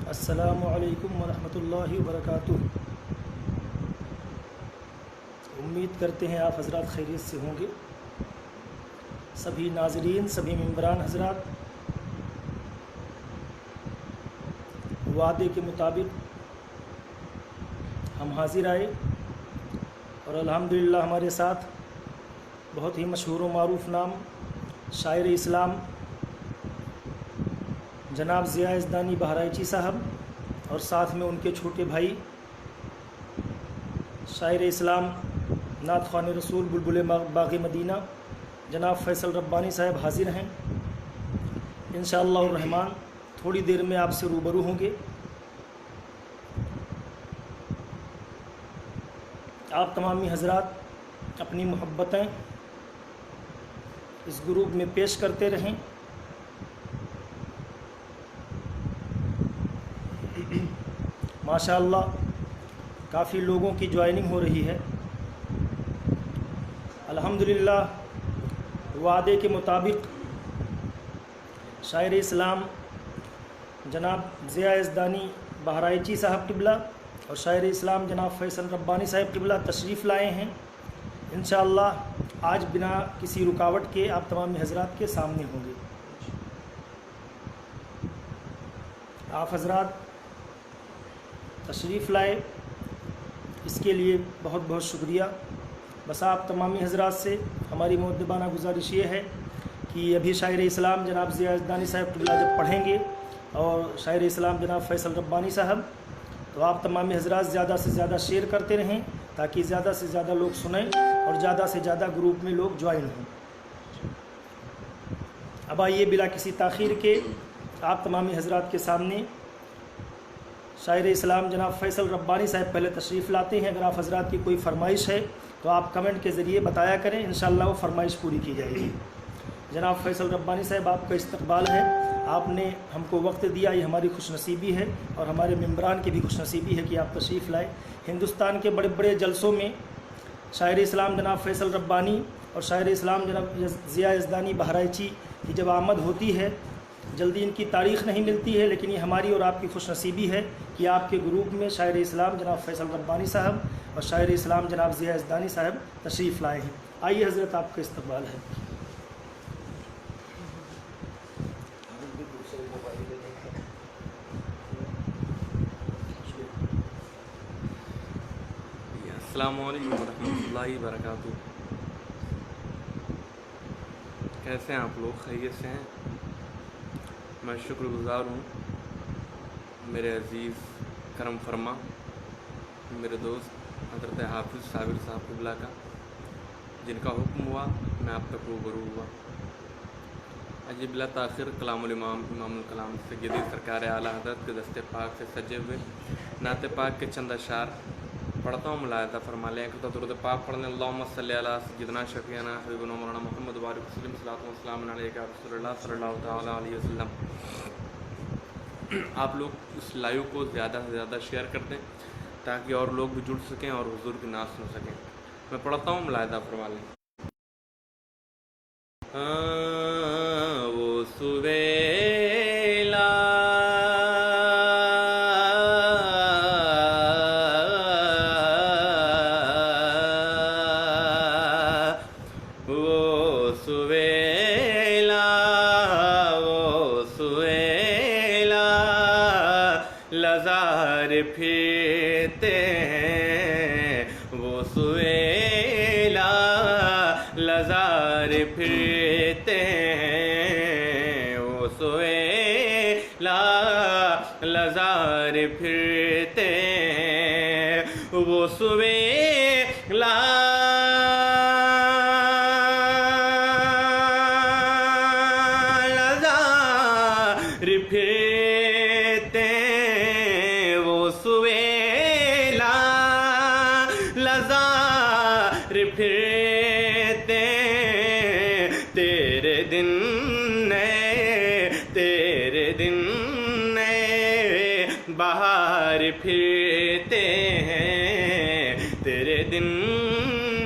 السلام علیکم ورحمۃ اللہ وبرکاتہ۔ امید کرتے ہیں آپ حضرات خیریت سے ہوں گے۔ سبھی ناظرین، سبھی ممبران حضرات، وعدے کے مطابق ہم حاضر آئے اور الحمدللہ ہمارے ساتھ بہت ہی مشہور و معروف نام شاعر اسلام جناب ضیاء یزدانی بہرائچی صاحب اور ساتھ میں ان کے چھوٹے بھائی شاعر اسلام نعت خوان رسول بلبل باغ مدینہ جناب فیصل ربانی صاحب حاضر ہیں۔ انشاءاللہ الرحمن تھوڑی دیر میں آپ سے روبرو ہوں گے۔ آپ تمامی حضرات اپنی محبتیں اس گروپ میں پیش کرتے رہیں۔ ماشاءاللہ کافی لوگوں کی جوائننگ ہو رہی ہے۔ الحمدللہ وعدے کے مطابق شاعر اسلام جناب ضیاء یزدانی بہرائچی صاحب قبلہ اور شاعر اسلام جناب فیصل ربانی صاحب قبلہ تشریف لائے ہیں۔ انشاءاللہ آج بنا کسی رکاوٹ کے آپ تمامی حضرات کے سامنے ہوں گے۔ آپ حضرات تشریف لائے اس کے لیے بہت بہت شکریہ۔ بس آپ تمامی حضرات سے ہماری مؤدبانہ گزارش یہ ہے کہ ابھی شاعر اسلام جناب ضیاء یزدانی صاحب قبلہ جب پڑھیں گے اور شاعر اسلام جناب فیصل ربانی صاحب، تو آپ تمامی حضرات زیادہ سے زیادہ شیئر کرتے رہیں تاکہ زیادہ سے زیادہ لوگ سنیں اور زیادہ سے زیادہ گروپ میں لوگ جوائن ہوں۔ اب آئیے بلا کسی تاخیر کے آپ تمامی حضرات کے سامنے شاعر اسلام جناب فیصل ربانی صاحب پہلے تشریف لاتے ہیں۔ اگر آپ حضرات کی کوئی فرمائش ہے تو آپ کمنٹ کے ذریعے بتایا کریں، انشاءاللہ وہ فرمائش پوری کی جائے گی۔ جناب فیصل ربانی صاحب آپ کا استقبال ہے، آپ نے ہم کو وقت دیا، یہ ہماری خوش نصیبی ہے اور ہمارے ممبران کی بھی خوش نصیبی ہے کہ آپ تشریف لائے۔ ہندوستان کے بڑے بڑے جلسوں میں شاعر اسلام جناب فیصل ربانی اور شاعر اسلام جناب ضیاء یزدانی بہرائچی کی جب آمد ہوتی ہے، جلدی ان کی تاریخ نہیں ملتی ہے، لیکن یہ ہماری اور آپ کی خوش نصیبی ہے کہ آپ کے گروپ میں شاعر اسلام جناب فیصل ربانی صاحب اور شاعر اسلام جناب ضیاء یزدانی صاحب تشریف لائے ہیں۔ آئیے حضرت آپ کا استقبال ہے۔ السلام علیکم ورحمۃ اللہ وبرکاتہ۔ کیسے ہیں آپ لوگ؟ خیریت سے ہیں؟ میں شکر گزار ہوں میرے عزیز کرم فرما میرے دوست حضرت حافظ صابر صاحب قبلہ کا، جن کا حکم ہوا میں آپ تک روبرو ہوا۔ اجی بلا تاخیر کلام الامام امام الکلام سیدی سرکار اعلیٰ حضرت کے دست پاک سے سجے ہوئے نعت پاک کے چند اشعار پڑھتا ہوں، ملاحظہ فرما لیں کہ درود پاک پڑھنے اللہم صلی علی سیدنا شفیعنا حبیبنا مولانا محمد وبارک وسلم صلاۃ و سلام علیک یا رسول اللہ صلی اللہ تعالیٰ علیہ وسلم۔ آپ لوگ اس لائیو کو زیادہ سے زیادہ شیئر کر دیں تاکہ اور لوگ بھی جڑ سکیں اور حضور کی نعت سن سکیں۔ میں پڑھتا ہوں، ملاحظہ فرما لیں۔ وہ سویلا لزار پھرتے ہیں، وہ سویلا لزار پھرتے ہیں، وہ سویلا لزار پھرتے ہیں، وہ سویلا لزار پھرتے ہیں، وہ سویلا لزار پھرتے ہیں، تیرے دن نئے تیرے دن نئے بہار پھرتے ہیں، تیرے دن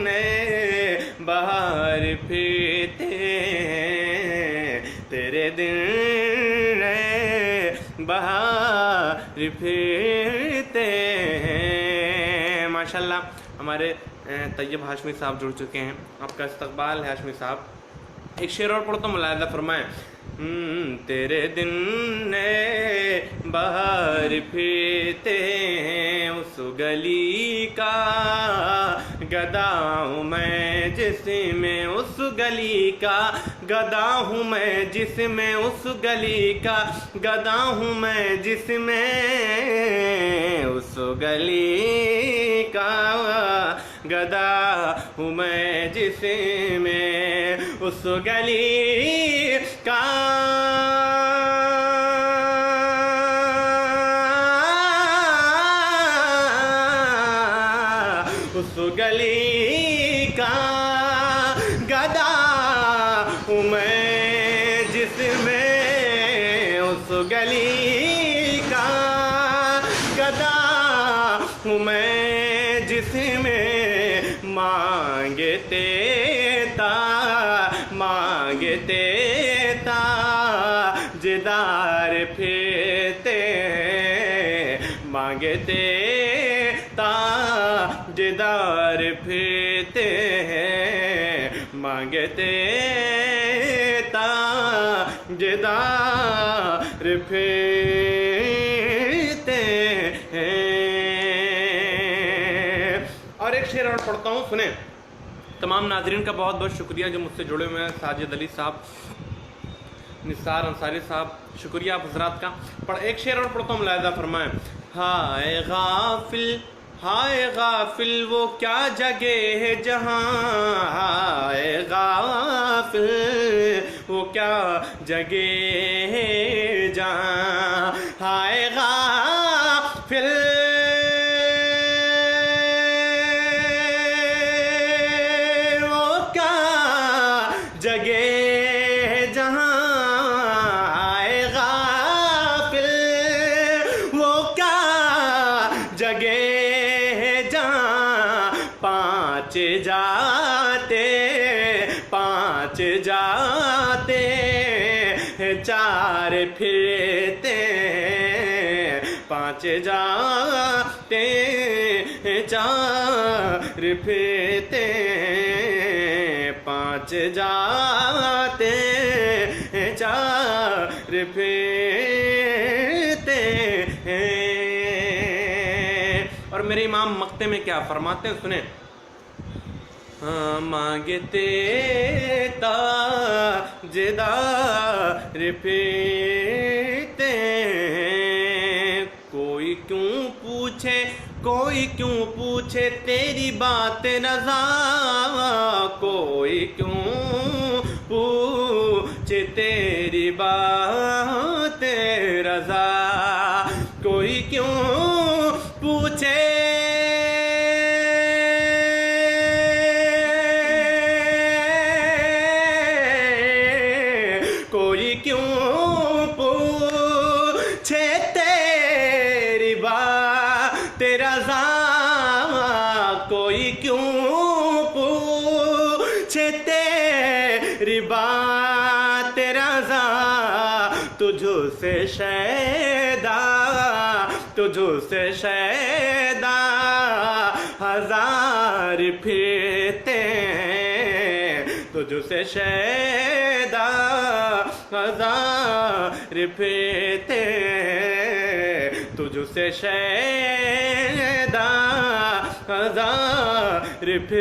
نئے بہار پھرتے ہیں، تیرے دن بہار پھرتے ہیں۔ ماشاءاللہ ہمارے طیب ہاشمی صاحب جڑ چکے ہیں، آپ کا استقبال ہے ہاشمی صاحب۔ ایک شعر اور پڑھتا ہوں، ملاحظہ فرمائیں۔ تیرے دن بہار پھرتے ہیں، اس گلی کا گدا ہوں میں جس میں، اس گلی کا گدا ہوں میں جس میں، اس گلی کا گدا ہوں میں جس میں، اس گلی کا گدا ہوں میں جس میں، اس گلی کا اس گلی کا گدا ہوں میں جس میں، اس گلی کا گدا ہوں میں جس میں، مانگتے تاجدار پھرتے ہیں، مانگتے تاجدار پھرتے ہیں، مانگتے تاجدار پھرتے ہیں۔ اور ایک شعر اور پڑھتا ہوں، سنیں۔ تمام ناظرین کا بہت بہت شکریہ جو مجھ سے جڑے ہوئے ہیں، ساجد علی صاحب، نثار انصاری صاحب، شکریہ آپ حضرات کا۔ ایک شعر اور پڑھتا ہوں، ملاحظہ فرمائیں۔ ہائے غافل وہ کیا جگہ ہے جہاں، ہائے غافل وہ کیا جگہ ہے جہاں، ہائے غافل وہ کیا جگہ ہے جہاں، ہائے غافل وہ کیا جگہ ہے جہاں، پانچ جاتے چار پھرتے، پانچ جاتے چار پھرتے، پانچ جاتے چار پھرتے ہیں۔ اور میرے امام مقطع میں کیا فرماتے ہیں، سنیں۔ مانگتے تاجدار پھرتے ہیں، کوئی کیوں پوچھے تیری بات رضا، کوئی کیوں پوچھے تیری بات رضا، کوئی کیوں پوچھے تیری بات رضا، کوئی کیوں پوچھے تیری بات رضا، تجھ سے شیدا ہزار پھرتے ہیں، تجھ سے شیدا ہزار پھرتے ہیں، تجھ سے شیدا ہزار پھرتے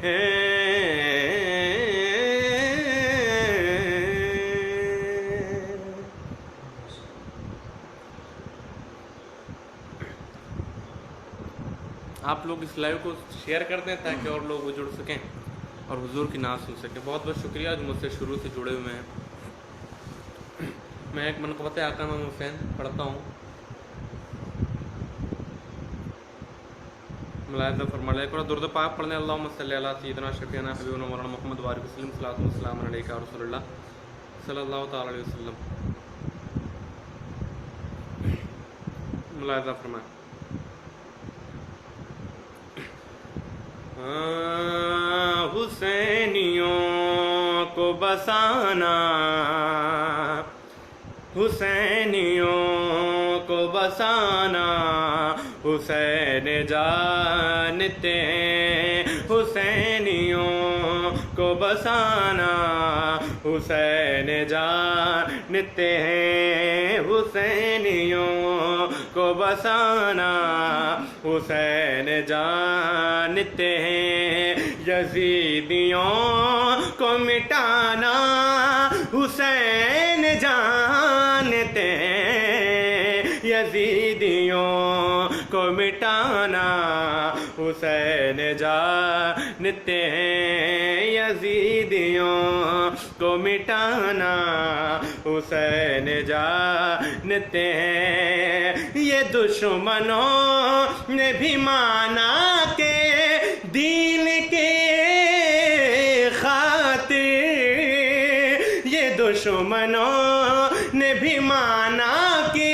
ہیں۔ آپ لوگ اس لائیو کو شیئر کر دیں تاکہ اور لوگ جڑ سکیں اور حضور کی نعت سن سکیں۔ بہت بہت شکریہ جو مجھ سے شروع سے جڑے ہوئے ہیں۔ میں ایک منقبت آقا امام حسین پڑھتا ہوں، ملاحظہ فرما لیں۔ ایک اور درود پاک پڑھنے، اللہم صلی علی سیدنا شفیعنا حبیبنا مولانا محمد وآلہ وسلم، صلاۃ و سلام علیک یا رسول اللہ صلی اللہ تعالی علیہ وسلم۔ ملاحظہ فرمائیں۔ حسینیوں کو بسانا حسینیوں کو بسانا حسین جانتے ہیں حسینیوں کو بسانا حسین جانتے ہیں حسینیوں کو بسانا حسین جانتے ہیں یزیدیوں کو مٹانا حسین جانتے ہیں یزیدیوں کو مٹانا حسین جانتے ہیں یزیدیوں کو مٹانا حسین جانتے ہیں یہ دشمنوں نے بھی مانا کہ دین کے خاطر یہ دشمنوں نے بھی مانا کہ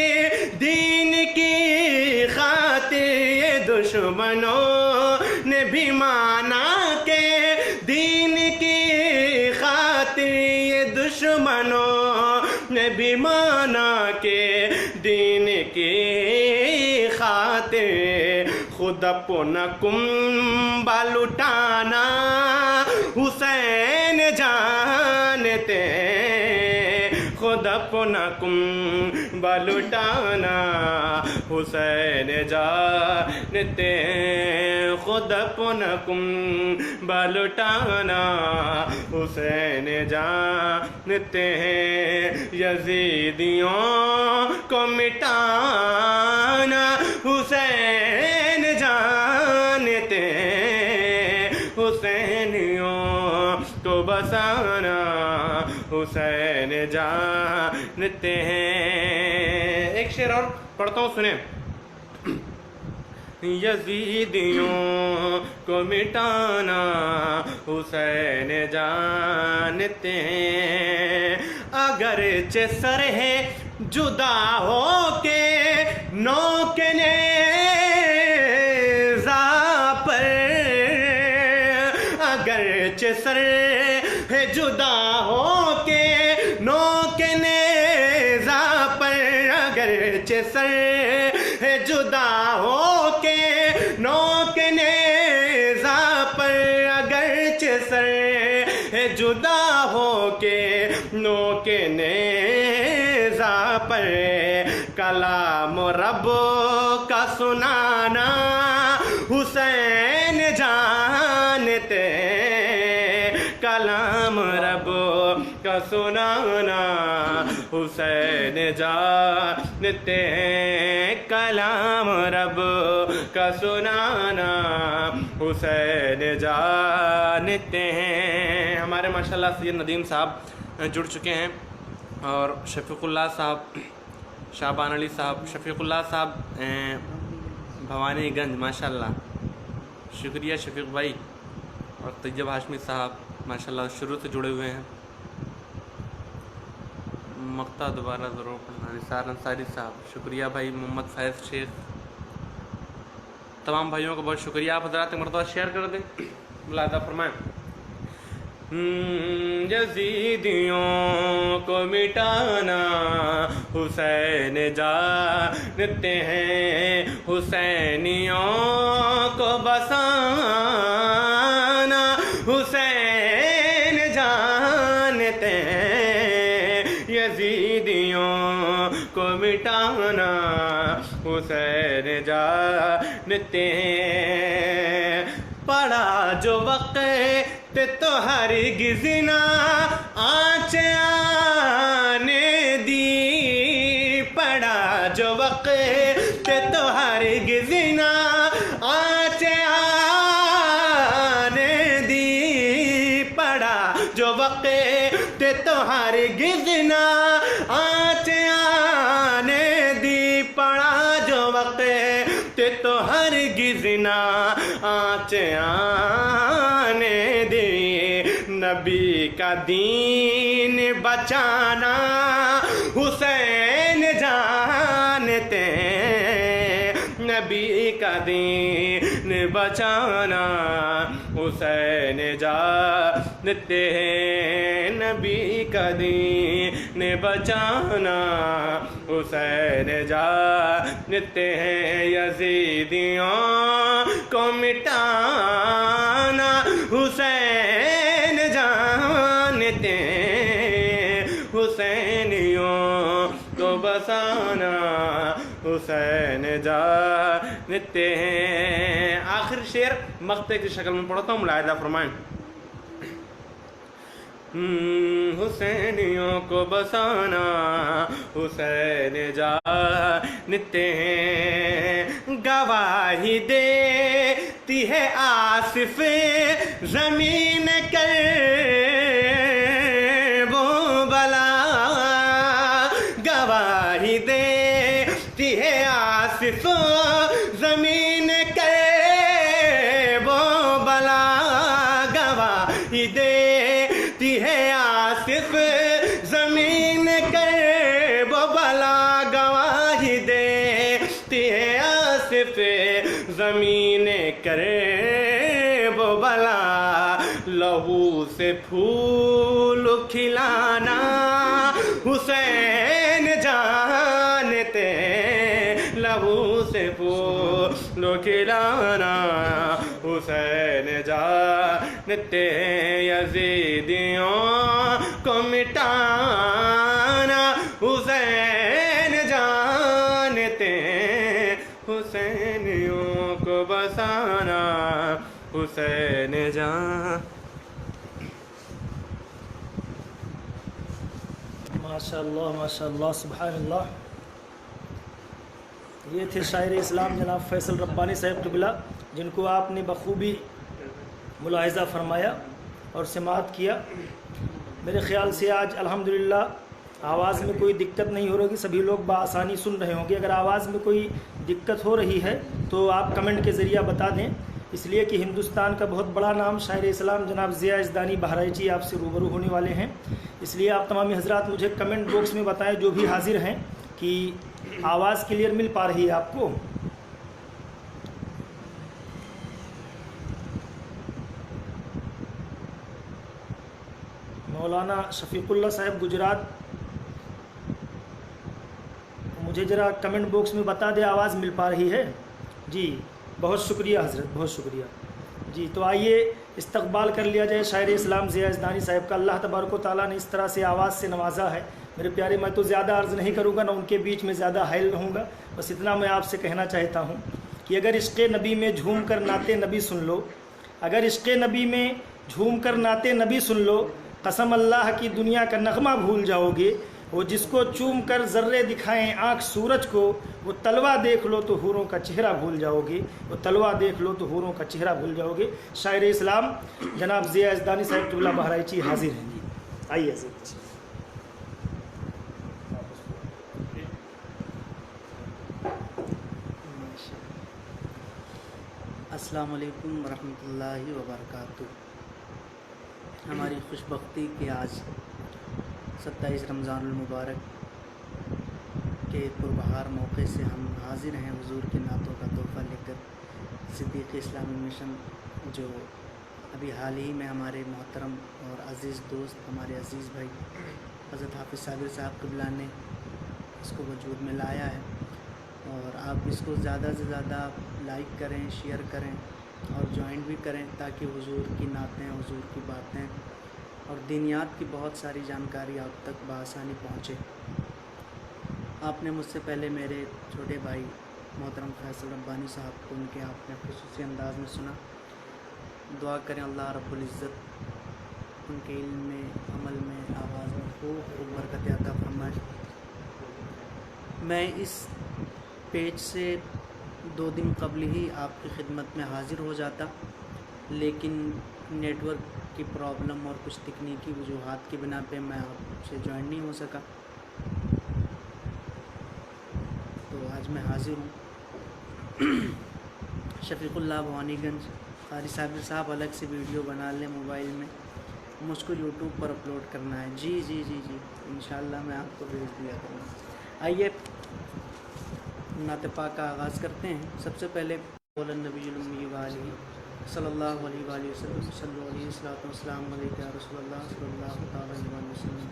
دین کی خاطر یہ دشمنوں نے بھی مانا کہ دین کی خاطر یہ دشمنوں نے بھی مانا کہ دین کی خاطر خود اپنا کنبہ لٹانا حسین جانتے ہیں خود اپنا کنبہ لٹانا حسین جانتے ہیں خود اپنا کنبہ لٹانا حسین جانتے ہیں یزیدیوں کو مٹانا حسین جانتے ہیں حسینیوں کو بسانا حسین جانتے ہیں۔ ایک شعر اور پڑھتا ہوں سنیں۔ یزیدیوں کو مٹانا حسین جانتے ہیں اگرچہ سر ہے جدا ہو کے نوک نیزہ پر اگرچہ سر ہے جدا ہو کے نوک نیزہ پر اگرچہ سر ہے جدا ہو کے نوک نیزہ پر اگرچہ سر ہے جدا ہو کے نوک نیزہ پر کلام رب کا سنانا حسین جانتے ہیں کلام رب کا سنانا حسین جانتے ہیں کلام رب کا سنانا حسین جانتے ہیں۔ ہمارے ماشاءاللہ سید ندیم صاحب جڑ چکے ہیں اور شفیق اللہ صاحب شعبان علی صاحب شفیق اللہ صاحب بھوانی گنج ماشاءاللہ شکریہ شفیق بھائی اور طیب ہاشمی صاحب ماشاءاللہ شروع سے جڑے ہوئے ہیں۔ مقطع دوبارہ ضرور پڑھنا نثار انصاری صاحب شکریہ بھائی محمد فیض شیخ تمام بھائیوں کو بہت شکریہ۔ آپ حضرات مرتبہ شیئر کر دیں ملاحظہ فرمائیں۔ یزیدیوں کو مٹانا حسین جانتے ہیں حسینیوں کو بسانا حسین جانتے ہیں یزیدیوں کو مٹانا حسین جانتے ہیں۔ پڑا جو وقت تو ہرگز نہ آنچ آنے دی پڑا جو وقت تو ہرگز نہ آنچ آنے دی پڑا جو وقت تو ہرگز نہ آنچ آنے دی پڑا جو وقت تو ہرگز نہ آنچ آنے دی نبی کا دین بچانا حسین جانتے ہیں نبی کا دین بچانا حسین جانتے دیتے ہیں نبی کا دین بچانا، حسین جانتے ہیں یزیدیوں کو مٹانا، حسین جانتے ہیں حسینیوں کو بسانا، حسین جانتے ہیں۔ آخر شعر مقطع کی شکل میں پڑھتا ہوں، ملاحظہ فرمائیں۔ حسینیوں کو بسانا، حسین جانتے ہیں، گواہی دیتی ہے آصف زمین کرب و بلا، گواہی دیتی ہے آصف زمین کرب و بلا، گواہی دیتی ہے آصف زمین کرب و بلا، گواہی دیتی ہے آصف زمین کرب و بلا، لہو سے پھول کھلانا حسین جانتے ہیں، لہو سے پھول کھلانا حسین جانتے ہیں، یزیدیوں کو مٹانا حسین جانتے ہیں، حسینیوں کو بسانا حسین ماشاء اللہ سبحان اللہ۔ یہ تھے شاعر اسلام جناب فیصل ربانی صاحب قبلہ، جن کو آپ نے بخوبی ملاحظہ فرمایا اور سماعت کیا۔ میرے خیال سے آج الحمدللہ آواز میں کوئی دقت نہیں ہو رہی، سبھی لوگ بآسانی سن رہے ہوں گے۔ اگر آواز میں کوئی دقت ہو رہی ہے تو آپ کمنٹ کے ذریعہ بتا دیں، اس لیے کہ ہندوستان کا بہت بڑا نام شاعر اسلام جناب ضیاء یزدانی بہرائچی آپ سے روبرو ہونے والے ہیں، اس لیے آپ تمامی حضرات مجھے کمنٹ باکس میں بتائیں جو بھی حاضر ہیں کہ آواز کلیئر مل پا رہی ہے آپ کو۔ مولانا شفیق اللہ صاحب گجرات، مجھے ذرا کمنٹ باکس میں بتا دیں آواز مل پا رہی ہے؟ جی بہت شکریہ حضرت، بہت شکریہ۔ جی تو آئیے استقبال کر لیا جائے شاعر اسلام ضیاء یزدانی صاحب کا۔ اللہ تبارک و تعالیٰ نے اس طرح سے آواز سے نوازا ہے میرے پیارے، میں تو زیادہ عرض نہیں کروں گا، نہ ان کے بیچ میں زیادہ حائل رہوں گا، بس اتنا میں آپ سے کہنا چاہتا ہوں کہ اگر عشق نبی میں جھوم کر نعت نبی سن لو، اگر عشق نبی میں جھوم کر نعت نبی سن لو، قسم اللہ کی دنیا کا نغمہ بھول جاؤ گے۔ وہ جس کو چوم کر ذرے دکھائیں آنکھ سورج کو، وہ تلوہ دیکھ لو تو حوروں کا چہرہ بھول جاؤ گے، وہ تلوہ دیکھ لو تو حوروں کا چہرہ بھول جاؤ گے۔ شاعر اسلام جناب ضیاء یزدانی صاحب قبلہ بہرائچی حاضر ہیں۔ جی آئیے حضرت۔ السلام علیکم ورحمۃ اللہ وبرکاتہ۔ ہماری خوش بختی کہ آج 27 رمضان المبارک کے پربہار موقع سے ہم حاضر ہیں حضور کی نعتوں کا تحفہ لے کر۔ صدیق اسلامی مشن جو ابھی حال ہی میں ہمارے محترم اور عزیز دوست، ہمارے عزیز بھائی حضرت حافظ صابر صاحب قبلہ نے اس کو وجود میں لایا ہے، اور آپ اس کو زیادہ سے زیادہ لائک کریں، شیئر کریں اور جوائن بھی کریں، تاکہ حضور کی نعتیں، حضور کی باتیں اور دینیات کی بہت ساری جانکاری آپ تک بآسانی پہنچے۔ آپ نے مجھ سے پہلے میرے چھوٹے بھائی محترم فیصل ربانی صاحب کو ان کے آپ نے خصوصی انداز میں سنا۔ دعا کریں اللہ رب العزت ان کے علم میں، عمل میں، آواز میں خوب برکت عطا فرمائے۔ میں اس پیج سے 2 دن قبل ہی آپ کی خدمت میں حاضر ہو جاتا، لیکن نیٹ ورک کی پرابلم اور کچھ تکنیکی وجوہات کی بنا پہ میں آپ سے جوائن نہیں ہو سکا، تو آج میں حاضر ہوں۔ شفیق اللہ بھوانی گنج، قاری صابر صاحب الگ سے ویڈیو بنا لیں موبائل میں، مجھ کو یوٹیوب پر اپلوڈ کرنا ہے۔ جی جی جی جی انشاءاللہ میں آپ کو بھیج دیا کروں گا۔ آئیے نعت پاک کا آغاز کرتے ہیں۔ سب سے پہلے قول النبی الامی وآلہ صلی اللہ علیہ وآلہ وسلم صلی اللہ علیہ وسلم علیہ یا رسول اللہ صلی اللہ تعالی علیہ وسلم.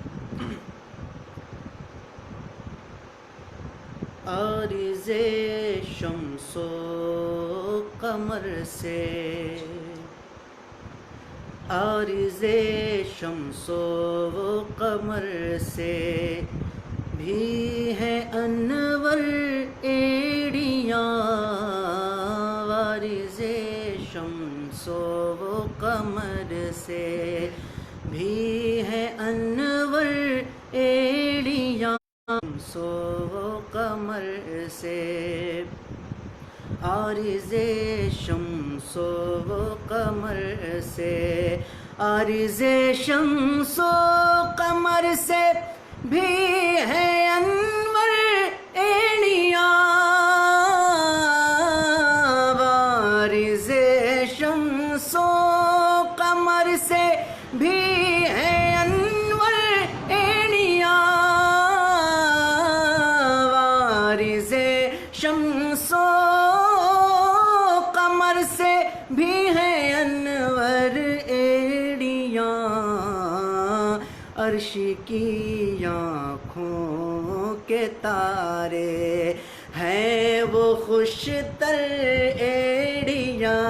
عارض شمس و قمر سے، عارض شمس و قمر سے بھی ہے انور ایڑیاں. عارض شمس و قمر سے بھی ہے انور ایڑیاں. شمس و قمر سے، عارض شمس و قمر سے، عارض شمس و قمر سے بھی ہے انور ایڑیاں. عارض شمس و قمر سے بھی ہے انور ایڑیاں. عارض شمس و قمر سے بھی ہے انور ایڑیاں. عرش کی آنکھوں کے تارے ہیں وہ خوش تر ایڑیاں.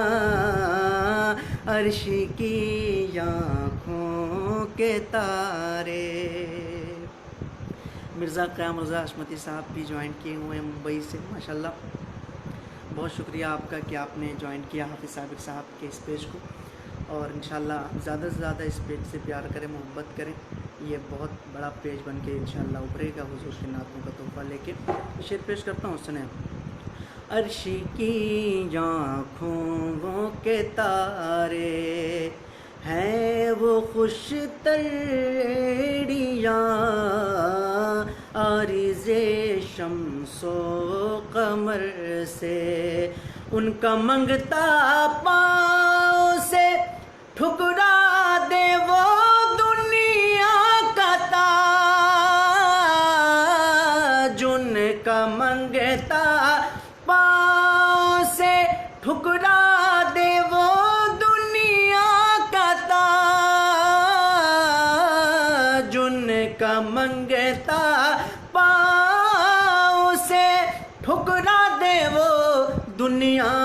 عرش کی آنکھوں کے تارے. مرزا قیام رضا حشمتی صاحب بھی جوائن کیے ہوئے ہیں ممبئی سے، ماشاءاللہ. بہت شکریہ آپ کا کہ آپ نے جوائن کیا حافظ صابر صاحب کے اس پیج کو، اور انشاءاللہ زیادہ سے زیادہ اس پیج سے پیار کریں، محبت کریں. یہ بہت بڑا پیج بن کے انشاءاللہ ابھرے گا حضور کے نعتوں کا تحفہ لے کے. شعر پیش کرتا ہوں، سنیں. عرش کی آنکھوں کے تارے ہیں وہ خوش تر ایڑیاں. عارض شمس و قمر سے ان کا منگتا پاؤں سے ٹھکرا دے وہ دنیا کا تاج. ان کا منگتا پاؤں سے ٹھکرا دے وہ دنیا کا تاج. ان کا منگتا پاؤں سے ٹھکرا دے وہ دنیا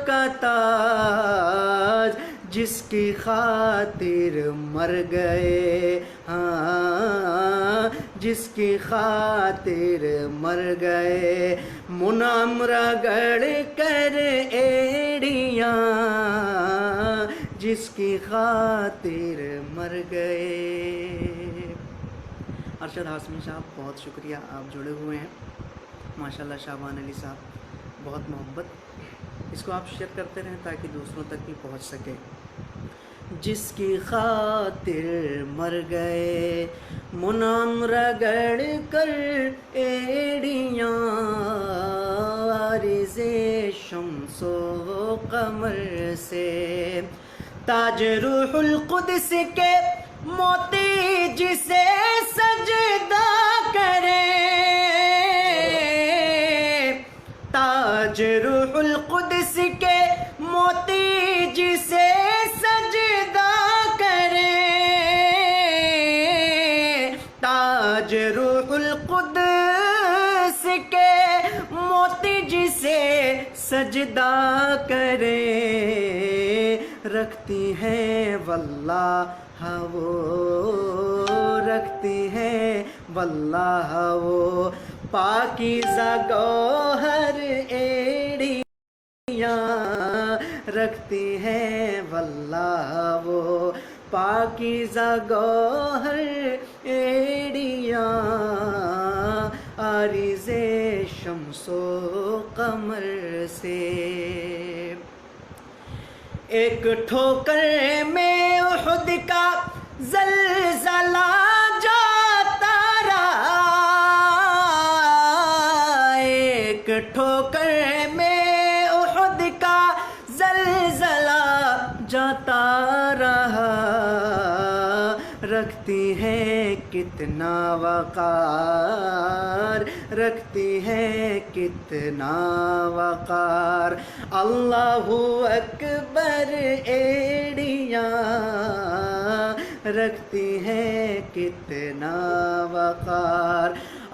کا تاج. جس کی خاطر مر گئے، ہاں جس کی خاطر مر گئے منام رگڑ کر ایڑیاں. جس کی خاطر مر گئے. ارشد ہاشمی صاحب بہت شکریہ، آپ جڑے ہوئے ہیں ماشاءاللہ. شعبان علی صاحب بہت محبت. اس کو آپ شیئر کرتے رہیں تاکہ دوسروں تک بھی پہنچ سکے. جس کی خاطر مر گئے منام رگڑ کر ایڑیاں. عارض شمس و قمر سے تاج روح القدس کے موتی جسے سجدہ کرے. تاج روح القدس کے موتی جسے سجدہ کرے. تاج روح القدس کے موتی جسے سجدہ کرے. رکھتی ہیں واللہ وہ، رکھتی ہیں واللہ وہ پاکیزہ گوہر ایڑیاں. رکھتی ہیں واللہ وہ پاکیزہ گوہر ایڑیاں. عارض شمس و قمر سے ایک ٹھوکر میں احد کا زلزلہ جاتا رہا. ایک ٹھوکر میں احد کا زلزلہ جاتا رہا. رکھتی ہیں کتنا وقار، رکھتی ہیں کتنا وقار، اللہ اکبر ایڑیاں رکھتی ہیں کتنا وقار،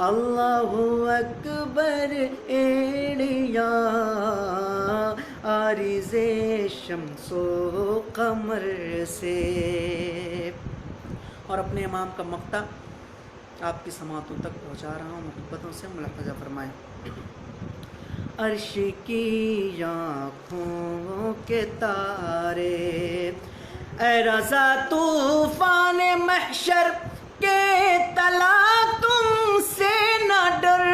اللہ اکبر ایڑیاں عارض شمس و قمر سے۔ اور اپنے امام کا مقطع آپ کی سماعتوں تک پہنچا رہا ہوں، محبتوں سے ملاحظہ فرمائیں۔ عرش کی آنکھوں کے تارے، اے رضا طوفان محشر کے تلا تم سے نہ ڈر،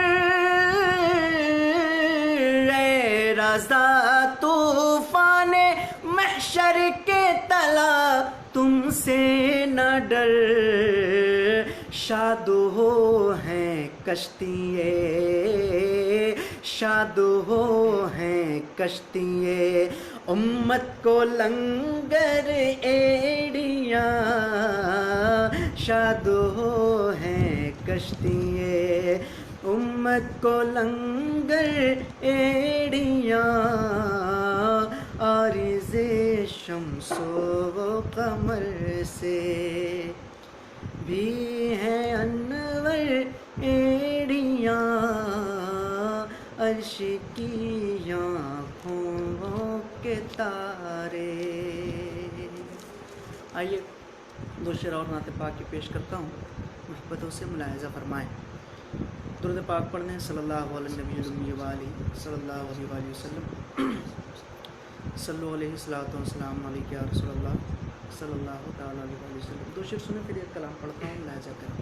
اے رضا طوفان محشر کے تلا تم سے نہ ڈر، شاد ہو ہیں کشتیے، شاد ہو ہیں کشتیے، امت کو لنگر ایڑیاں، شاد ہو ہیں کشتیے، امت کو لنگر ایڑیاں عارض شمس و قمر سے بھی ہیں انور ایڑیاں عرش کی آنکھوں کے تارے۔ آئیے دو شعر اور نعت پاک کی پیش کرتا ہوں، محبتوں سے ملاحظہ فرمائیں۔ درود پاک پڑھنے صلی اللہ علیہ نبی الامی وآلہ صلی اللہ علیہ وآلہ وسلم، صلو علیہ الصلوۃ والسلام علیک یا رسول اللہ صلی اللہ تعالیٰ علیہ وآلہ وسلم۔ دو شعر سنیں پھر ایک کلام پڑھتا ہوں، ملاحظہ کریں۔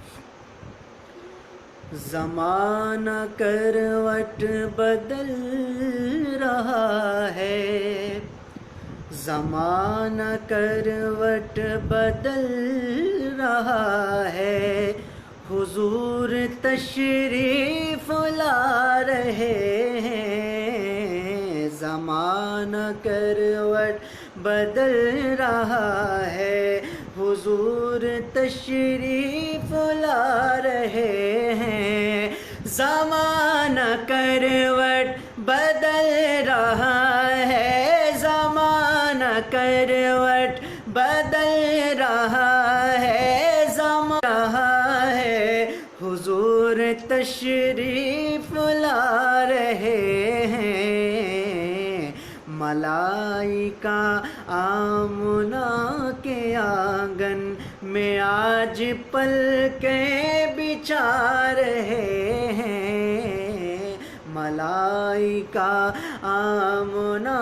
زمانہ کروٹ بدل رہا ہے، زمانہ کروٹ بدل رہا ہے، حضور تشریف لا رہے ہیں، زمانہ کروٹ بدل رہا ہے، حضور تشریف لا رہے ہیں، زمانہ کروٹ بدل رہا ہے، زمانہ کروٹ بدل رہا ہے، زمانہ ہے، حضور تشریف لا رہے ہیں، ملائکہ آمنہ کے آنگن میں آج پلکیں بچھا رہے ہیں، ملائکہ آمنہ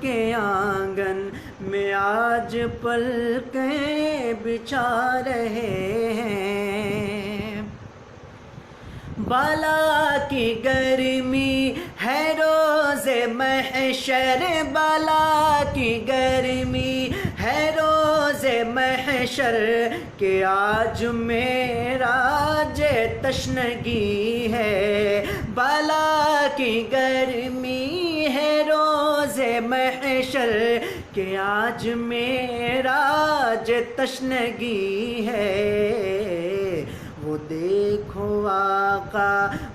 کے آنگن میں آج پلکیں بچھا رہے ہیں، بالا کی گرمی ہے روز محشر، بالا کی گرمی ہے روز محشر، کہ آج معراج تشنگی ہے، بالا کی گرمی ہے روز محشر، کہ آج معراج تشنگی ہے، وہ دیکھو آقا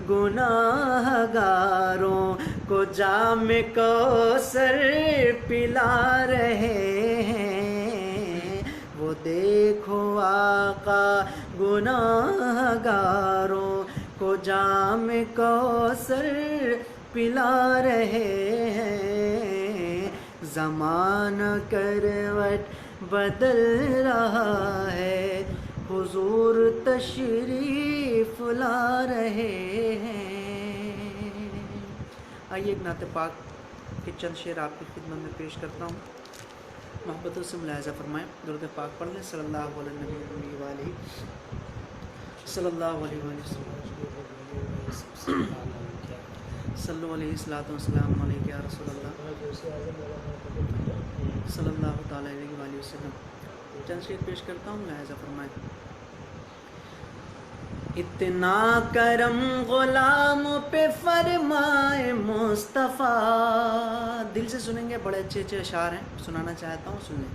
گناہ گاروں کو جام کوثر پلا رہے ہیں، وہ دیکھو آقا گناہ گاروں کو جام کوثر پلا رہے ہیں، زمانہ کروٹ بدل رہا ہے، حضور تشریف لا رہے ہیں۔ آئیے ایک نعت پاک کے چند شعر آپ کی خدمت میں پیش کرتا ہوں، محبتوں سے ملاحظہ فرمائیں۔ درود پاک پڑھ لیں صلی اللہ علیہ نبی وآلہ صلی اللہ علیہ وسلم، صلو علیہ الصلوۃ والسلام علیک یا رسول اللہ صلی اللہ تعالیٰ علیہ وآلہ وسلم۔ چند شعر پیش کرتا ہوں، ملاحظہ فرمائیں۔ اتنا کرم غلام پہ فرمائے مصطفیٰ، دل سے سنیں گے، بڑے اچھے اچھے اشعار ہیں، سنانا چاہتا ہوں، سن لیں۔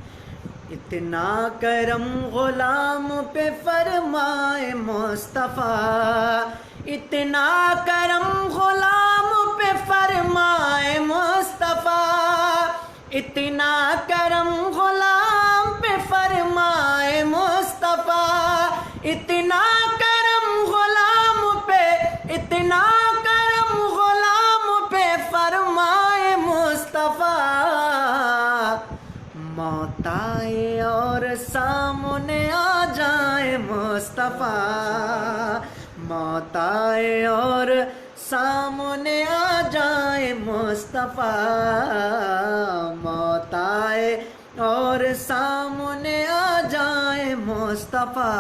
اتنا کرم غلام پہ فرمائے مصطفیٰ، اتنا کرم غلام پہ فرمائے مصطفیٰ، اتنا کرم غلام پہ فرمائے مصطفیٰ، اتنا کرم غلام پہ، اتنا کرم غلام پہ فرمائے مصطفیٰ، موت آئے اور سامنے آ جائے مصطفیٰ، موت آئے اور سامنے آ جائے مصطفیٰ، موت آئے اور سامنے آ جائے مصطفیٰ،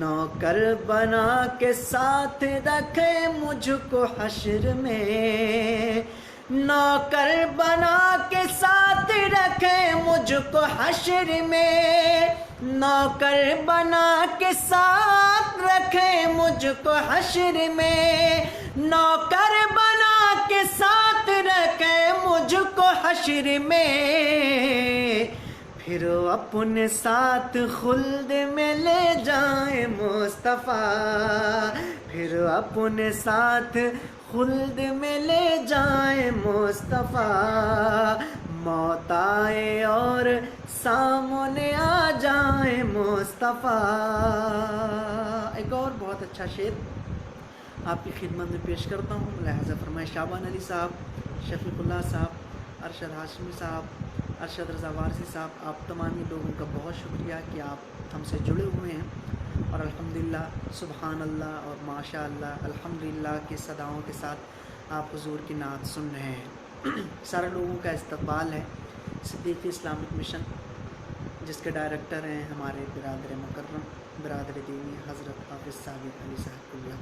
نوکر بنا کے ساتھ رکھے مجھ کو حشر میں، نوکر بنا کے ساتھ رکھے مجھ کو حشر میں، نوکر بنا کے ساتھ رکھے مجھ کو حشر میں، نوکر بنا کے ساتھ رکھے مجھ کو حشر میں، پھر اپنے ساتھ خلد میں لے جائیں مصطفیٰ، پھر اپنے ساتھ خلد میں لے جائیں مصطفیٰ، موت آئے اور سامنے آ جائیں مصطفیٰ۔ ایک اور بہت اچھا شعر آپ کی خدمت میں پیش کرتا ہوں، ملاحظہ فرمائے شعبان علی صاحب، شفیق اللہ صاحب، ارشد ہاشمی صاحب، ارشد رضا وارثی صاحب، آپ تمامی لوگوں کا بہت شکریہ کہ آپ ہم سے جڑے ہوئے ہیں اور الحمدللہ، سبحان اللہ اور ماشاء اللہ، الحمدللہ کی صداؤں کے ساتھ آپ حضور کی نعت سن رہے ہیں۔ سارے لوگوں کا استقبال ہے۔ صدیقی اسلامک مشن جس کے ڈائریکٹر ہیں ہمارے برادر مکرم، برادر دینی حضرت حافظ ثابت علی صاحب اللہ۔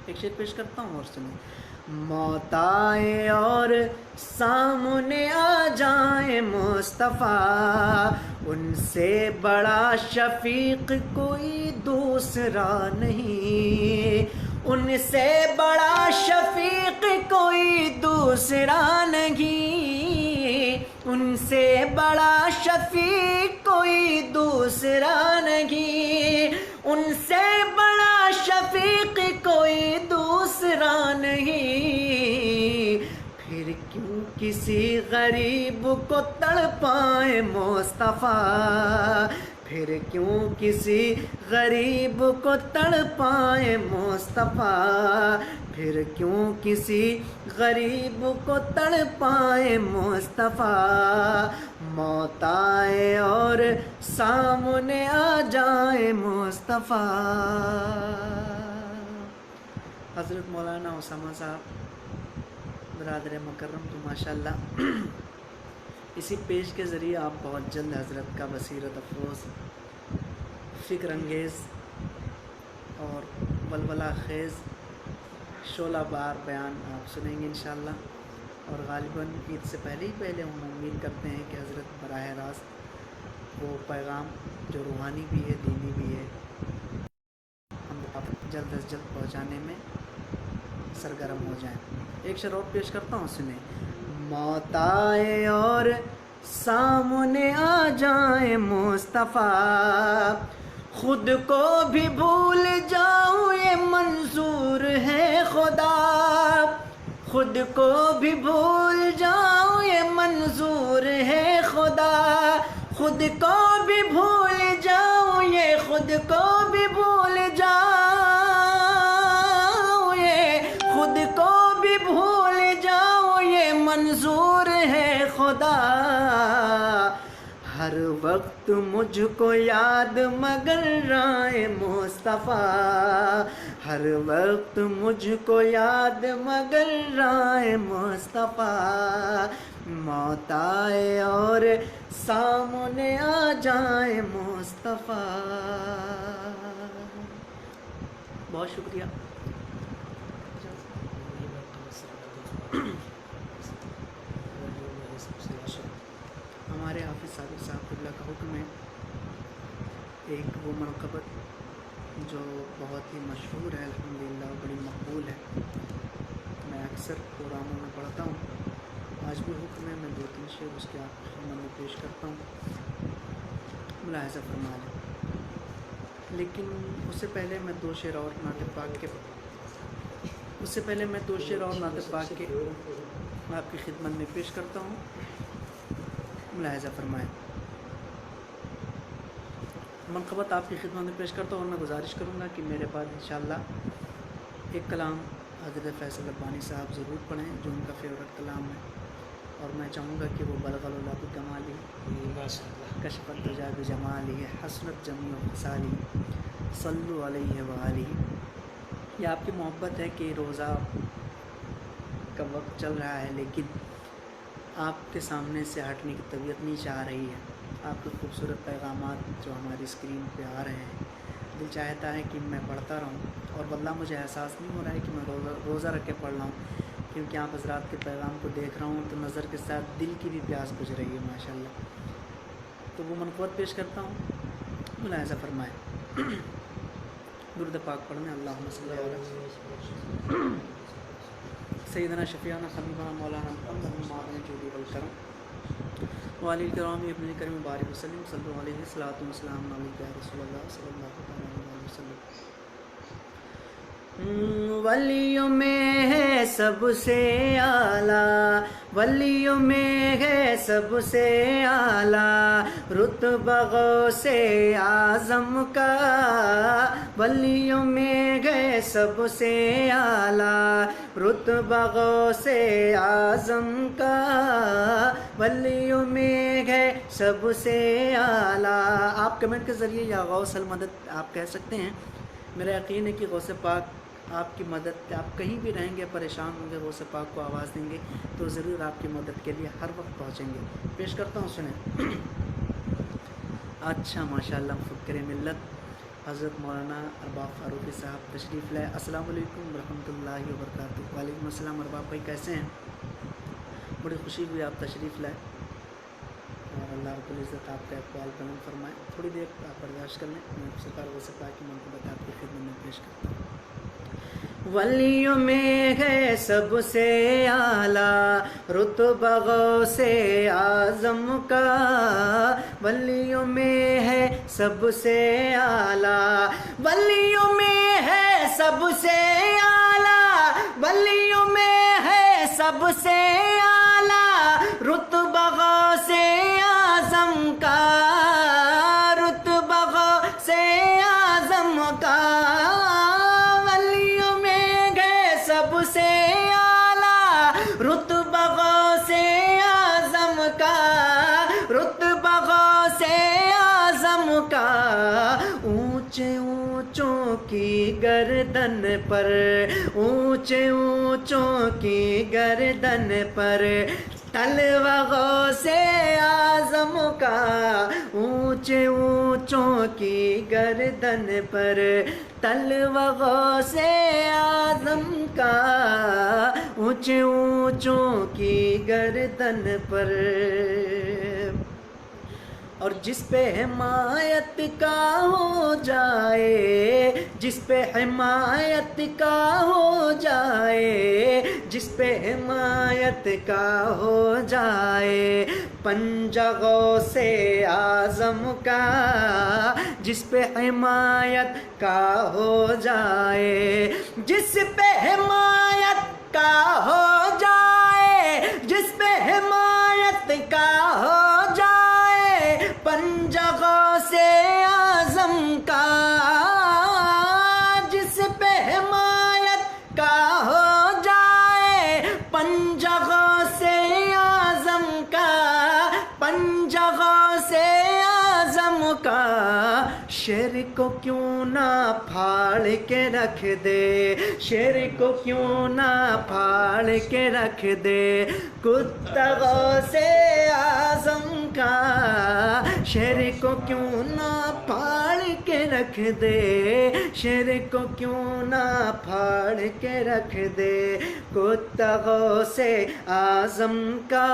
ایک شعر پیش کرتا ہوں اور سنیں۔ موت آئے اور سامنے آ جائیں مصطفیٰ، ان سے بڑا شفیق کوئی دوسرا نہیں، ان سے بڑا شفیق کوئی دوسرا نہیں، ان سے بڑا شفیق کوئی دوسرا نہیں، ان سے بڑا شفیق کوئی دوسرا نہیں، پھر کیوں کسی غریب کو تڑپائیں مصطفیٰ، پھر کیوں کسی غریب کو تڑپائیں مصطفیٰ، پھر کیوں کسی غریب کو تڑپائیں مصطفیٰ، موت آئے اور سامنے آ جائیں مصطفیٰ۔ حضرت مولانا اسامہ صاحب برادر مکرم تو ماشاءاللہ اسی پیش کے ذریعے آپ بہت جلد حضرت کا بصیرت افروز، فکر انگیز اور ولولہ خیز شعلہ بار بیان آپ سنیں گے انشاءاللہ، اور غالباً عید سے پہلے ہم امید کرتے ہیں کہ حضرت براہ راست وہ پیغام جو روحانی بھی ہے، دینی بھی ہے، ہم آپ جلد از جلد پہنچانے میں سرگرم ہو جائیں۔ ایک شعر اور پیش کرتا ہوں، سنیں۔ موت آئے اور سامنے آ جائیں مصطفیٰ، خود کو بھی بھول جاؤں یہ منظور ہے خدا، خود کو بھی بھول جاؤں یہ منظور ہے خدا، خود کو بھی بھول جاؤں یہ، خود کو بھی بھول جاؤں یہ، خود کو بھی بھول جاؤں یہ منظور ہے خدا، ہر وقت مجھ کو یاد مگر رائے مصطفیٰ، ہر وقت مجھ کو یاد مگر رائے مصطفیٰ، موت آئے اور سامنے آ جائے مصطفیٰ۔ بہت شکریہ۔ ہمارے حافظ ثابت صاحب اللہ کا حکم ہے، ایک وہ منقبت جو بہت ہی مشہور ہے الحمدللہ، بڑی مقبول ہے، میں اکثر پروگراموں میں پڑھتا ہوں، آج بھی حکم ہے میں 2-3 شعر اس کے آپ خدمت میں پیش کرتا ہوں، ملاحظہ فرما لیں۔ لیکن اس سے پہلے میں 2 شعر اور نعت پاک کے آپ کی خدمت میں پیش کرتا ہوں، ملاحظہ فرمائیں۔ منقبت آپ کی خدمت میں پیش کرتا ہوں، اور میں گزارش کروں گا کہ میرے بعد انشاءاللہ ایک کلام حضرت فیصل ربانی صاحب ضرور پڑھیں جو ان کا فیورٹ کلام ہے، اور میں چاہوں گا کہ وہ بلغ العلا بکمالی کشف الدجا بجمالی حسنت جمیع خصالی صلو علیہ وآلہ۔ یہ آپ کی محبت ہے کہ روزہ کا وقت چل رہا ہے لیکن آپ کے سامنے سے ہٹنے کی طبیعت نہیں چاہ رہی ہے۔ آپ کے خوبصورت پیغامات جو ہماری اسکرین پہ آ رہے ہیں، دل چاہتا ہے کہ میں پڑھتا رہوں، اور واللہ مجھے احساس نہیں ہو رہا ہے کہ میں روزہ رکھ کے پڑھ رہا ہوں، کیونکہ آپ حضرات کے پیغام کو دیکھ رہا ہوں تو نظر کے ساتھ دل کی بھی پیاس بجھ رہی ہے ماشاءاللہ۔ تو وہ منقبت پیش کرتا ہوں، ملاحظہ فرمائیں۔ درود پاک پڑھنے اللہم صلی علی سیدنا شفیعنا حبیبنا مولانا محمد معاون جودی والکرم وعلی الکرام ابن کریم بارک وسلم صلی اللہ علیہ الصلوۃ والسلام علیک یا رسول اللہ صلی اللہ علیہ وسلم۔ ولیوں میں ہے سب سے اعلیٰ، ولیوں میں ہے سب سے اعلیٰ رتبہ غوث اعظم کا، ولیوں میں ہے سب سے اعلیٰ رتبہ غوث اعظم کا، ولیوں میں ہے سب سے اعلیٰ۔ آپ کمنٹ کے ذریعے یا غوث المدد آپ کہہ سکتے ہیں۔ میرا یقین ہے کہ غوث پاک آپ کی مدد، آپ کہیں بھی رہیں گے پریشان ہوں گے، غوث پاک کو آواز دیں گے تو ضرور آپ کی مدد کے لیے ہر وقت پہنچیں گے۔ پیش کرتا ہوں، سنیں۔ اچھا ماشاءاللہ، مفکر ملت حضرت مولانا ارباب فاروقی صاحب تشریف لائے۔ السلام علیکم ورحمۃ اللہ وبرکاتہ۔ وعلیکم السلام ارباب بھائی، کیسے ہیں؟ بڑی خوشی ہوئی آپ تشریف لائے، اور اللہ رب العزت آپ کا اقبال بلند فرمائے۔ تھوڑی دیر آپ برداشت کر لیں، میں سرکار غوث پاک کی منقبت آپ کی خدمت میں پیش کرتا ہوں۔ ولیوں میں ہے سب سے اعلیٰ رتبہ غوث اعظم کا، ولیوں میں ہے سب سے اعلیٰ، ولیوں میں ہے سب سے اعلیٰ، ولیوں میں ہے سب سے اعلیٰ رتبہ غوث اعظم کا، رتبہ غوث اعظم کا، سب سے اعلیٰ رتبہ غوث اعظم کا، رتبہ غوث اعظم کا، اونچے اونچوں کی گردن پر، اونچے اونچوں کی گردن پر تلوہ غوث اعظم کا، اونچے اونچوں کی گردن پر تلوہ غوث اعظم کا، اونچے اونچوں کی گردن پر، اور جس پہ حمایت کا ہو جائے، جس پہ حمایت کا ہو جائے، جس پہ حمایت کا ہو جائے پنجہ غوث اعظم کا، جس پہ حمایت کا ہو جائے، جس پہ حمایت کا ہو جائے، جس پہ حمایت کا ہو جائے پنجہ غوث اعظم کا، جس پہ حمایت کا ہو جائے پنجہ غوث اعظم کا، پنجہ غوث اعظم کا، شیر کو کیوں نہ پھاڑ کے رکھ دے، شیر کو کیوں نہ پھاڑ کے رکھ دے کتا غوث اعظم کا، شیر کو کیوں نہ پھاڑ کے رکھ دے، شیر کو کیوں نہ پھاڑ کے رکھ دے کتا غوث اعظم کا،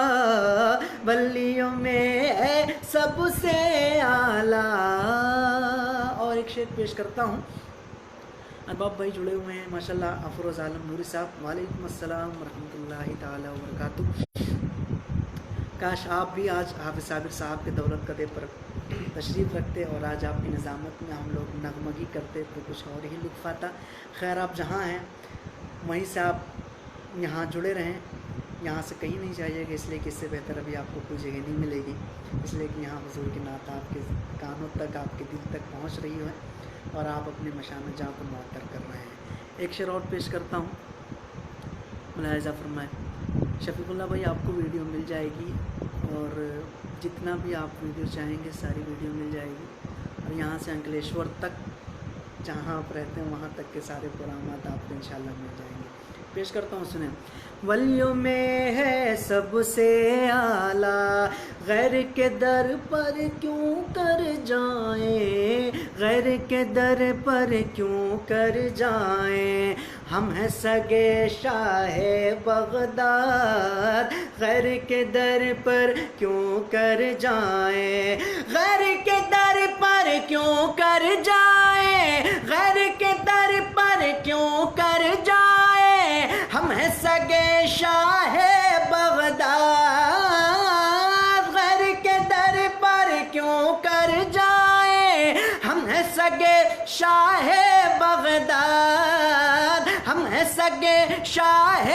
ولیوں میں ہے سب سے اعلیٰ۔ اور ایک شعر پیش کرتا ہوں، ارباب بھائی جڑے ہوئے ہیں ماشاءاللہ، افروز عالم نوری صاحب، وعلیکم السلام ورحمۃ اللہ تعالی وبرکاتہ۔ کاش آپ بھی آج حافظ صابر صاحب کے دولت قدے پر تشریف رکھتے اور آج آپ کی نظامت میں ہم لوگ نغمگی کرتے تو کچھ اور ہی لطف آتا۔ خیر آپ جہاں ہیں وہیں سے آپ یہاں جڑے رہیں، یہاں سے کہیں نہیں جائیے گا، اس لیے کہ اس سے بہتر ابھی آپ کو کوئی جگہ نہیں ملے گی، اس لیے کہ یہاں حضور کی نعت آپ کے کانوں تک، آپ کے دل تک پہنچ رہی ہے اور آپ اپنے مشام جاں کو معطر کر رہے ہیں۔ ایک شعر اور پیش کرتا ہوں، ملاحظہ فرمائیں۔ شفیق اللہ بھائی آپ کو ویڈیو مل جائے گی اور جتنا بھی آپ ویڈیو چاہیں گے ساری ویڈیو مل جائے گی، اور یہاں سے انکلیشور تک جہاں آپ رہتے ہیں وہاں تک کے سارے پروگرامات آپ کو انشاءاللہ مل جائیں گے۔ پیش کرتا ہوں، سنیں۔ ولیوں میں ہے سب سے اعلیٰ، غیر کے در پر کیوں کر جائیں، غیر کے در پر کیوں کر جائیں، ہم ہیں سگے شاہ بغداد، غیر کے در پر کیوں کر جائیں، غیر کے در پر کیوں کر جائیں، غیر کے در پر کیوں کر جائیں، ہم ہیں سگے شاہ بغداد، غیر کے در پر کیوں کر جائیں، ہم ہیں سگے شاہ بغداد، ہم ہیں سگے شاہ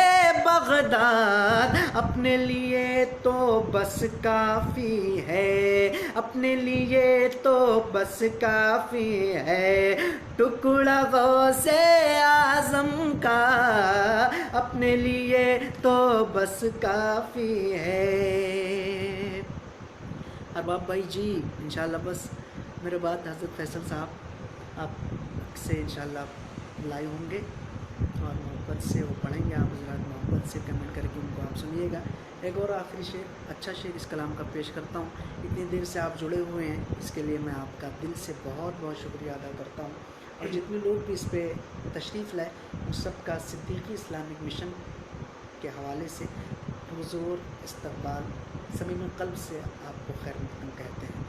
بغداد، اپنے لیے تو بس کافی ہے، اپنے لیے تو بس کافی ہے، ٹکڑا غوث اعظم کا، اپنے لیے تو بس کافی ہے۔ ارباب بھائی جی انشاءاللہ بس میرے بعد حضرت فیصل صاحب آپ سے انشاءاللہ لائیو ہوں گے اور محبت سے وہ پڑھیں گے، آپ حضرات محبت سے کمنٹ کر کے ان کو آپ سنیے گا۔ ایک اور آخری شعر، اچھا شعر اس کلام کا پیش کرتا ہوں۔ اتنی دیر سے آپ جڑے ہوئے ہیں اس کے لیے میں آپ کا دل سے بہت بہت شکریہ ادا کرتا ہوں، اور جتنے لوگ بھی اس پہ تشریف لائے ان سب کا صدیقی اسلامک مشن کے حوالے سے حضور استقبال، صمیم قلب سے آپ کو خیر مقدم کہتے ہیں۔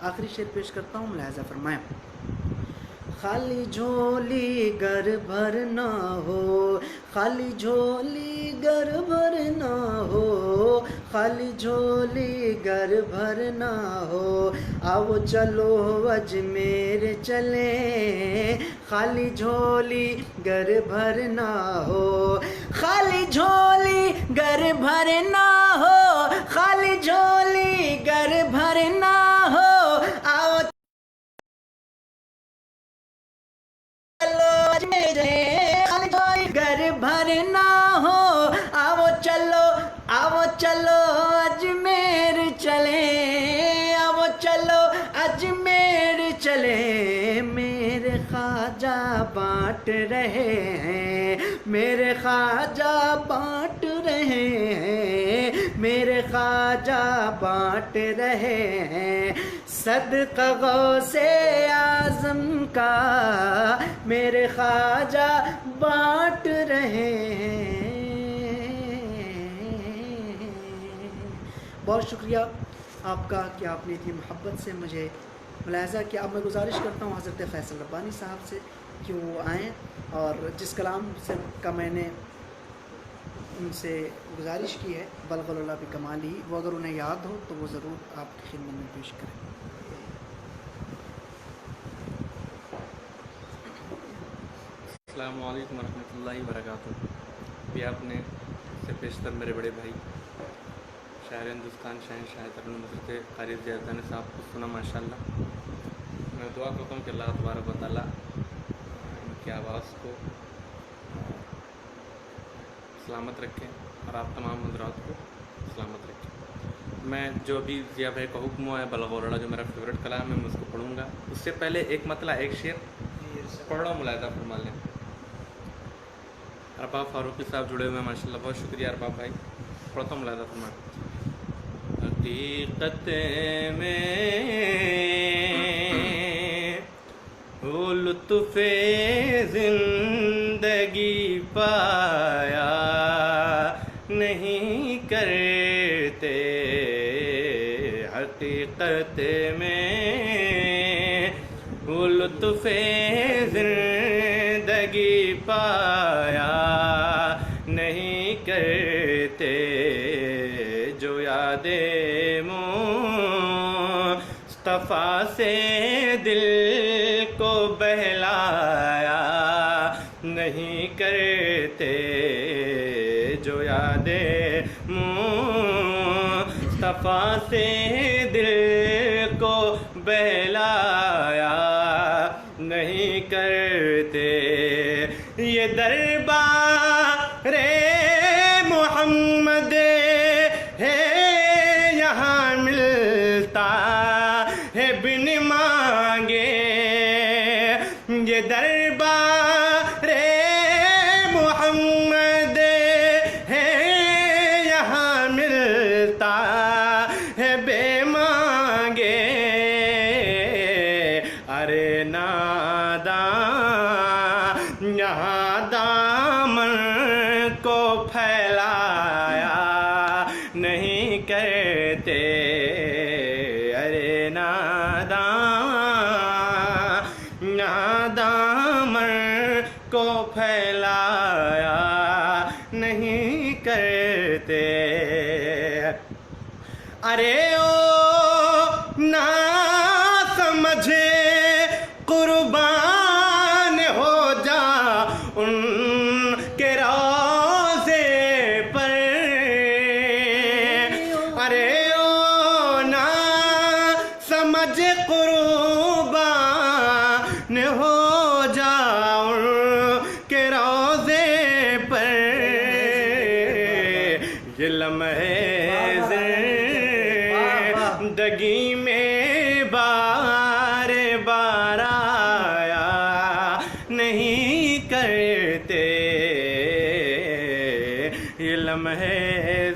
آخری شعر پیش کرتا ہوں، ملاحظہ فرمائیں۔ خالی جھولی گر بھر نہ ہو، خالی جھولی گر بھر نہ ہو، خالی جھولی گر بھر نہ ہو، آؤ چلو اجمیر چلیں، خالی جھولی گر بھر نہ ہو، خالی جھولی گر بھر نہ ہو، خالی جھولی گر بھر نہ ہو، آؤ گر بھر نہ ہو، آؤ چلو، آؤ چلو اجمیر چلیں، آؤ چلو اجمیر چلیں، میرے خواجہ بانٹ رہے ہیں، میرے خواجہ بانٹ رہے ہیں، میرے خواجہ بانٹ رہے ہیں، صدقہ غوث اعظم کا میرے خواجہ بانٹ رہے ہیں۔ بہت شکریہ آپ کا کہ آپ نے اتنی محبت سے مجھے ملاحظہ کیا۔ اب میں گزارش کرتا ہوں حضرت فیصل ربانی صاحب سے کہ وہ آئیں، اور جس کلام سے کا میں نے ان سے گزارش کی ہے بلغ اللہ بکمال ہی، وہ اگر انہیں یاد ہو تو وہ ضرور آپ کی خدمت میں پیش کریں۔ السلام علیکم ورحمۃ اللہ وبرکاتہ۔ بھی آپ نے سے پیشتر میرے بڑے بھائی شاعر ہندوستان شہنشاہ ترنم حضرت قاری زیادانی صاحب کو سنا ماشاءاللہ۔ میں دعا کرتا ہوں کہ اللہ تبارک و تعالیٰ ان کی آواز کو سلامت رکھیں اور آپ تمام حضرات کو سلامت رکھیں۔ میں جو ابھی ضیاء بھائی کا حکم ہوا ہے بلغ العلا جو میرا فیوریٹ کلام ہے میں اس کو پڑھوں گا۔ اس سے پہلے ایک مطلع ایک شعر پڑھ رہا ہوں، ملاحظہ فرما لیں۔ ارباب فاروقی صاحب جڑے ہوئے ہیں ماشاءاللہ، بہت شکریہ ارباب بھائی۔ پڑھتا ہوں، ملاحظہ فرمائیں۔ حقیقت میں وہ لطف زندگی پایا نہیں کرتے، حقیقت میں وہ لطف زندگی پایا نہیں کرتے، جو یادیں سے دل کو بہلایا نہیں کرتے جو یادیں مصطفیٰ سے دل کو بہلایا نہیں کرتے یہ دربار محمد ہے یہاں ملتا ہے بن مانگے یہ دربار محمد ہے یہاں ملتا ہے بے مانگے ارے نادان یہاں دامن کو پھیلایا نہیں کرتے ارے نادان یہاں دامن کو پھیلایا نہیں کرتے ارے او نہ سمجھے قربان ہو جا ان کے روضے پر ارے او نہ سمجھ قربان ہو جا ان کے روضے پر یہ لمحے زندگی میں بار بار آیا نہیں کرتے یہ لمحے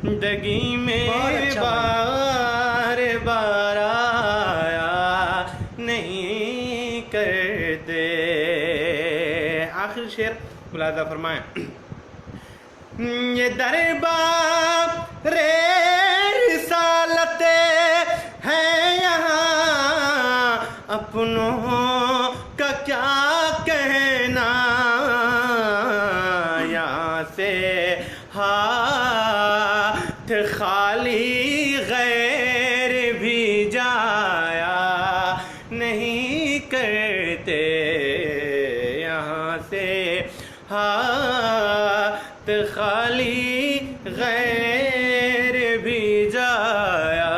زندگی میں بار بار آیا نہیں کرتے آخر شعر ملاحظہ فرمائیں یہ دربار رسالت ہے یہاں اپنوں کا کیا کہنا یہاں سے ہاتھ خالی غیر بھی جایا نہیں کرتے یہاں سے ہاتھ خالی غیر بھی جایا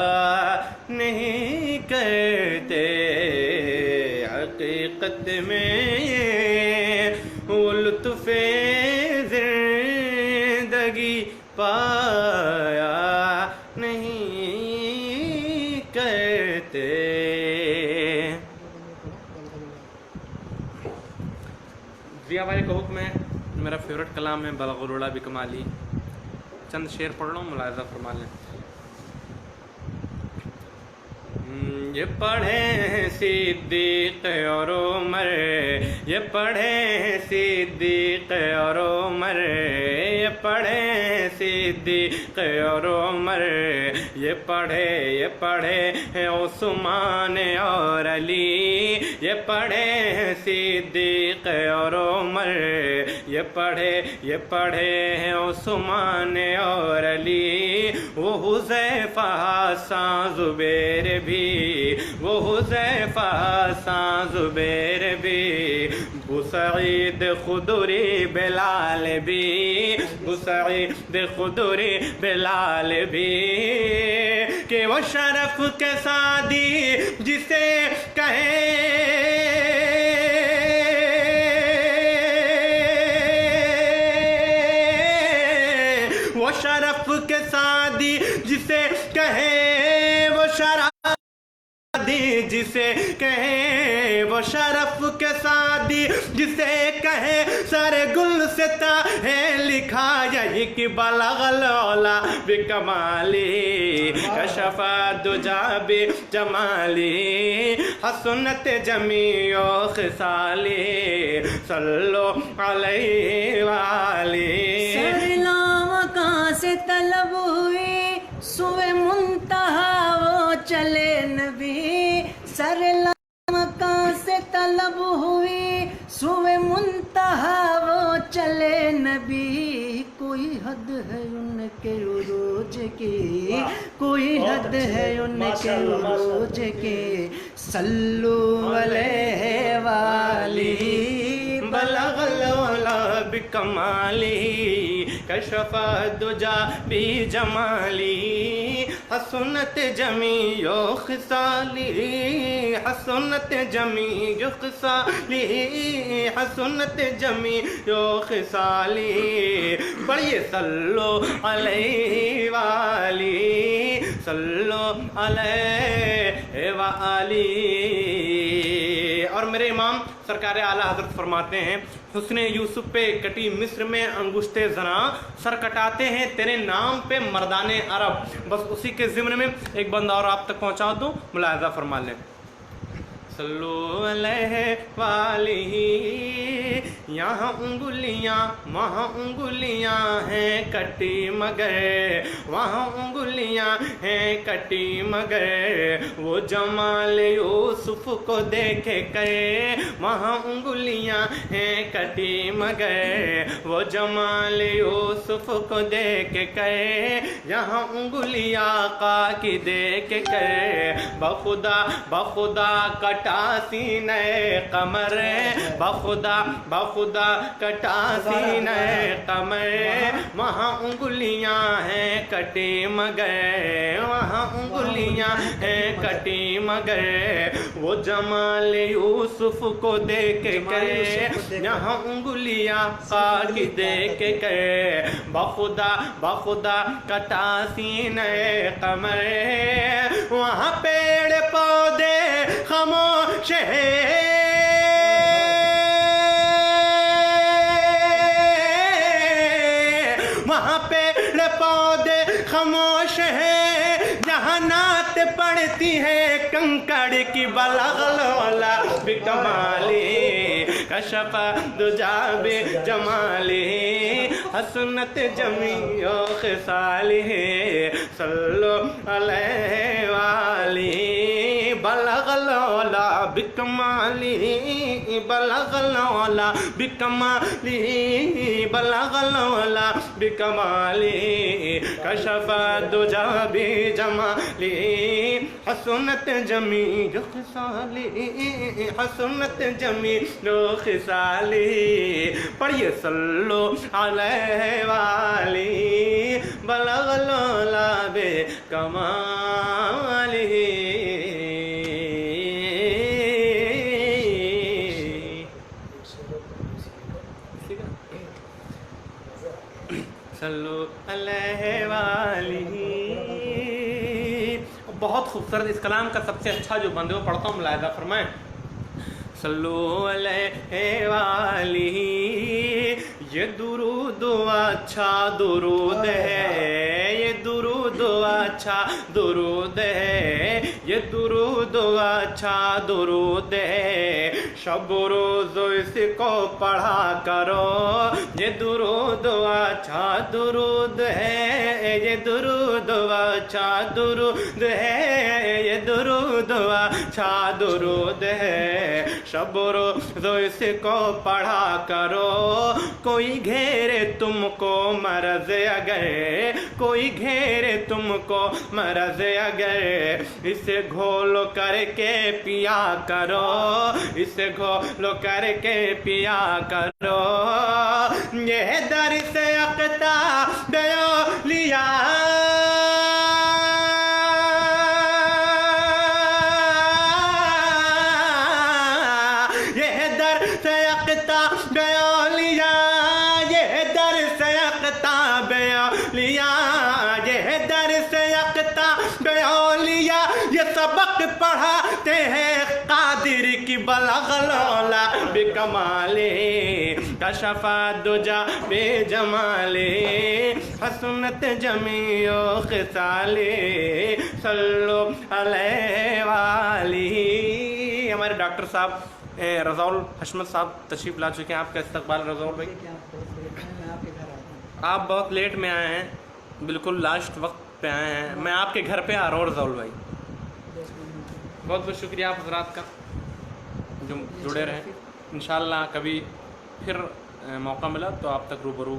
نہیں کرتے حقیقت میں وہ لطف زندگی پایا نہیں کرتے ضیاء بھائی کا حکم ہے میرا فیورٹ کلام ہے بلغ العلا بکمالی چند شعر پڑھ رہا ہوں ملاحظہ فرما لیں یہ پڑھیں صدیق اور عمر یہ پڑھیں صدیق اور عمر یہ پڑھیں صدیق اور عمر یہ پڑھے عثمان اور علی یہ پڑھے صدیق اور عمر یہ پڑھے عثمان اور علی وہ حذیفہ حسان زبیر بھی وہ حذیفہ حسان زبیر بھی بسعید خدری بلال بھی بسعید خدری بلال بھی کہ وہ شرف کے سادی جسے وہ شرف کے سادی جسے کہے وہ شرف جسے کہے وہ شرف کے سادی جسے کہے سر گل ستا ہے لکھا یہی کہ بلغ العلا بکمالی کشف الدجا بجمالی حسنت جمیع خصالی صلو علیہ وآلہ سرلام کہاں سے طلب ہوئی سوئے منتہا وہ چلے نبی سرلام کہاں سے طلب ہوئی سوئے منتہا وہ چلے نبی کوئی حد ہے ان کے عروج کی، کوئی حد ہے ان کے عروج کی، صلو علیہ والی بلغ العلا بکمالی، کشف الدجا بجمالی، حسنت جمیع خصالی، حسنت جمیع خصالی، حسنت جمیع خصالی، پڑھیے صلو علیہ والی، صلو علیہ والی۔ اور میرے امام سرکار اعلیٰ حضرت فرماتے ہیں، حسن یوسف پہ کٹی مصر میں انگشت زناں، سر کٹاتے ہیں تیرے نام پہ مردان عرب۔ بس اسی کے ضمن میں ایک بندہ اور آپ تک پہنچا دوں، ملاحظہ فرما لیں۔ صلو علیہ والی، یہاں انگلیاں وہاں انگلیاں ہیں کٹی مگر، وہاں انگلیاں ہیں کٹی مگر، وہ جمال یوسف کو دیکھے کرے، وہاں انگلیاں ہیں کٹی مگر، وہ جمال یوسف کو دیکھ کرے، یہاں انگلیاں آقا کی دیکھ کرے، بخدا بخدا کٹا سینہ قمر، بخدا بخدا کٹا سینہ قمر، وہاں انگلیاں ہیں کٹی مگر، وہاں انگلیاں ہیں کٹی مگر، وہ جمال یوسف کو دیکھ کر، یہاں انگلیاں خاک دیکھ کر، بخدا بخدا کٹا سینہ قمر، وہاں پیڑ پودے خاموش ہیں، وہاں پیڑ پودے خاموش ہیں، جہاں نعت پڑھتی ہے کنکڑ کی، بلغ العلا بکمالی، کشف الدجا بجمالی، حسنت جمیع خصالہ، صلو علیہ والی، بلغ العلا بکمالی، بلغ العلا بکمالی، بلغ العلا بکمالی، کشف الدجا بجمالی، حسنت جمیع خصالی، حسنت جمیع خصالی، پڑھیے صلو علیہ والی، بلغ العلا بکمالی۔ صلو علیہ والی۔ بہت خوبصورت اس کلام کا سب سے اچھا جو بند ہے وہ پڑھتا ہوں، ملاحظہ فرمائیں۔ صلو علیہ والی، یہ درود اچھا درود ہے، یہ درود اچھا درود ہے، یہ درود اچھا درود ہے، شب و روز اس کو پڑھا کرو، یہ درود اچھا درود ہے، یہ درود اچھا درود ہے، یہ درود اچھا درود ہے، شب و روز اس کو پڑھا کرو، کوئی گھیرے تم کو مرض اگر، کوئی گھیرے تم کو مرض اگر، اسے گھولو کر کے پیا کرو، اسے گھولو کر کے پیا کرو، یہ درس اقطاب اولیاء، سبق پڑھاتے ہیں قادر کی، بلغ العلا بکمالی، کشف الدجا بجمالی، حسنت جمیع خصالی، صلو علیہ والی۔ ہمارے ڈاکٹر صاحب رضاء حشمت صاحب تشریف لا چکے ہیں، آپ کا استقبال رضاء بھائی۔ آپ بہت لیٹ میں آئے ہیں، بالکل لاسٹ وقت پہ آئے ہیں، میں آپ کے گھر پہ آ رہا ہوں رضاء بھائی۔ بہت بہت شکریہ آپ حضرات کا جو جڑے رہیں، انشاءاللہ کبھی پھر موقع ملا تو آپ تک روبرو